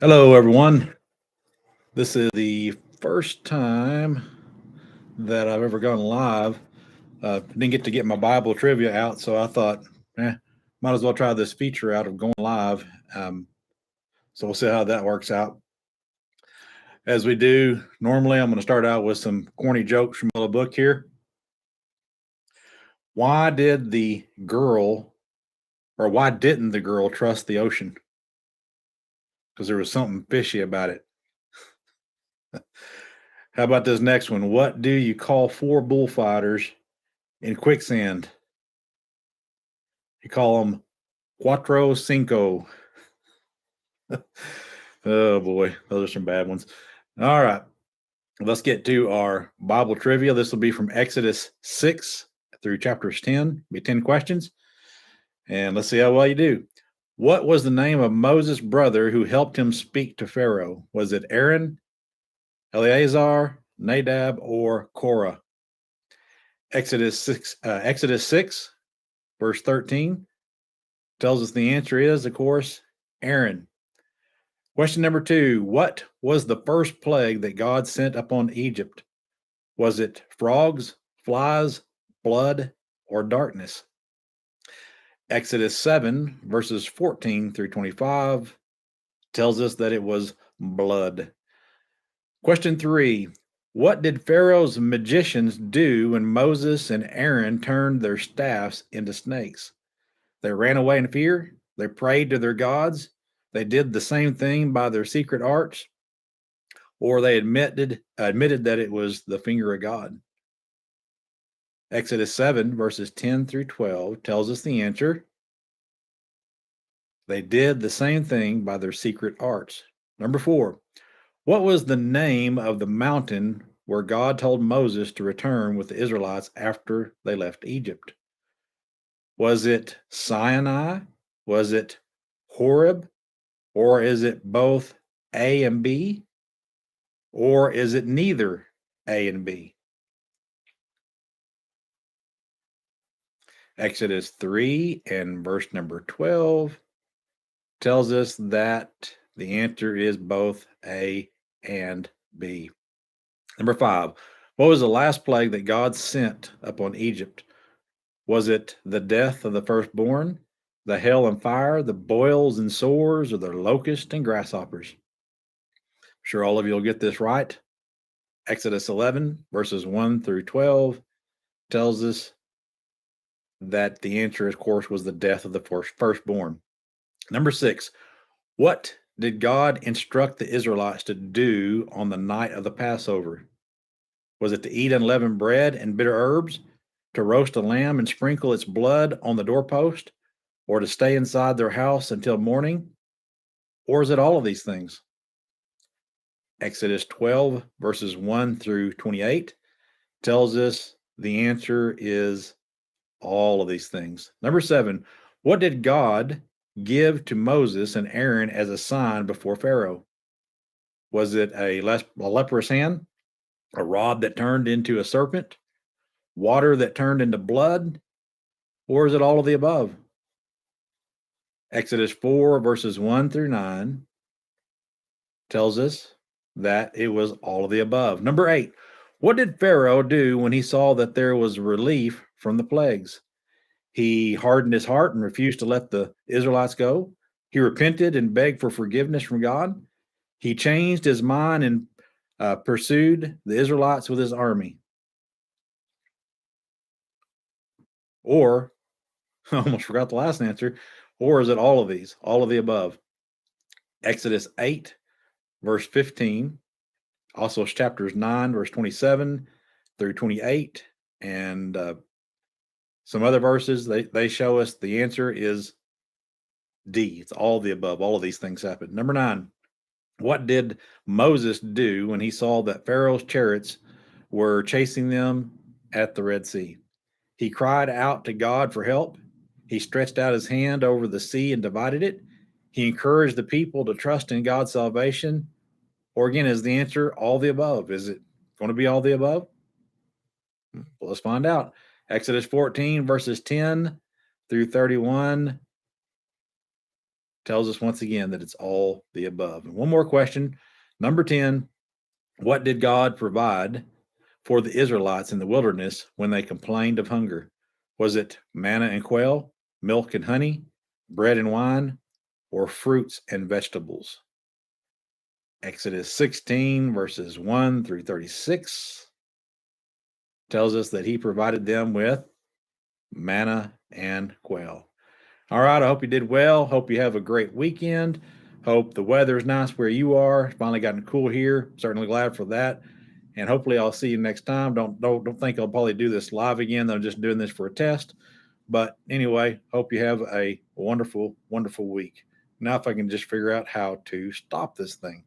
Hello, everyone. This is the first time that I've ever gone live. Didn't get to get my Bible trivia out, so I thought, might as well try this feature out of going live. Um, so we'll see how that works out. As we do normally, I'm going to start out with some corny jokes from a book here. Why did the girl, or why didn't the girl trust the ocean? Because there was something fishy about it. How about this next one? What do you call four bullfighters in quicksand? You call them Cuatro Cinco. Oh boy, those are some bad ones. All right, let's get to our Bible trivia. This will be from Exodus 6 through chapters 10. Be 10 questions. And let's see how well you do. What was the name of Moses' brother who helped him speak to Pharaoh? Was it Aaron, Eleazar, Nadab, or Korah? Exodus 6, verse 13 tells us the answer is, of course, Aaron. Question number 2. What was the first plague that God sent upon Egypt? Was it frogs, flies, blood, or darkness? Exodus 7, verses 14 through 25 tells us that it was blood. Question 3. What did Pharaoh's magicians do when Moses and Aaron turned their staffs into snakes? They ran away in fear. They prayed to their gods. They did the same thing by their secret arts, or they admitted that it was the finger of God. Exodus 7, verses 10 through 12 tells us the answer. They did the same thing by their secret arts. Number 4. What was the name of the mountain where God told Moses to return with the Israelites after they left Egypt? Was it Sinai? Was it Horeb? Or is it both A and B? Or is it neither A and B? Exodus 3 and verse number 12 tells us that the answer is both A and B. Number 5. What was the last plague that God sent upon Egypt? Was it the death of the firstborn, the hail and fire, the boils and sores, or the locusts and grasshoppers? I'm sure all of you will get this right. Exodus 11, verses 1 through 12 tells us that the answer, of course, was the death of the firstborn. Number 6. What did God instruct the Israelites to do on the night of the Passover? Was it to eat unleavened bread and bitter herbs, to roast a lamb and sprinkle its blood on the doorpost, or to stay inside their house until morning? Or is it all of these things? Exodus 12, verses 1 through 28 tells us the answer is all of these things. Number 7. What did God give to Moses and Aaron as a sign before Pharaoh? Was it a leprous hand, a rod that turned into a serpent, water that turned into blood, or is it all of the above? Exodus 4, verses 1 through 9 tells us that it was all of the above. Number 8. What did Pharaoh do when he saw that there was relief from the plagues? He hardened his heart and refused to let the Israelites go. He repented and begged for forgiveness from God. He changed his mind and pursued the Israelites with his army. Or, I almost forgot the last answer, or is it all of these, all of the above? Exodus 8, verse 15, also chapters 9, verse 27 through 28, and some other verses, they show us the answer is D. It's all the above. All of these things happened. Number 9. What did Moses do when he saw that Pharaoh's chariots were chasing them at the Red Sea? He cried out to God for help. He stretched out his hand over the sea and divided it. He encouraged the people to trust in God's salvation. Or again, is the answer all the above? Is it going to be all the above? Well, let's find out. Exodus 14, verses 10 through 31 tells us once again that it's all the above. And one more question, number 10, what did God provide for the Israelites in the wilderness when they complained of hunger? Was it manna and quail, milk and honey, bread and wine, or fruits and vegetables? Exodus 16, verses 1 through 36, tells us that he provided them with manna and quail. All right, I hope you did well. Hope you have a great weekend. Hope the weather is nice where you are. It's finally gotten cool here. Certainly glad for that. And hopefully I'll see you next time. Don't think I'll probably do this live again. I'm just doing this for a test. But anyway, hope you have a wonderful, wonderful week. Now, if I can just figure out how to stop this thing.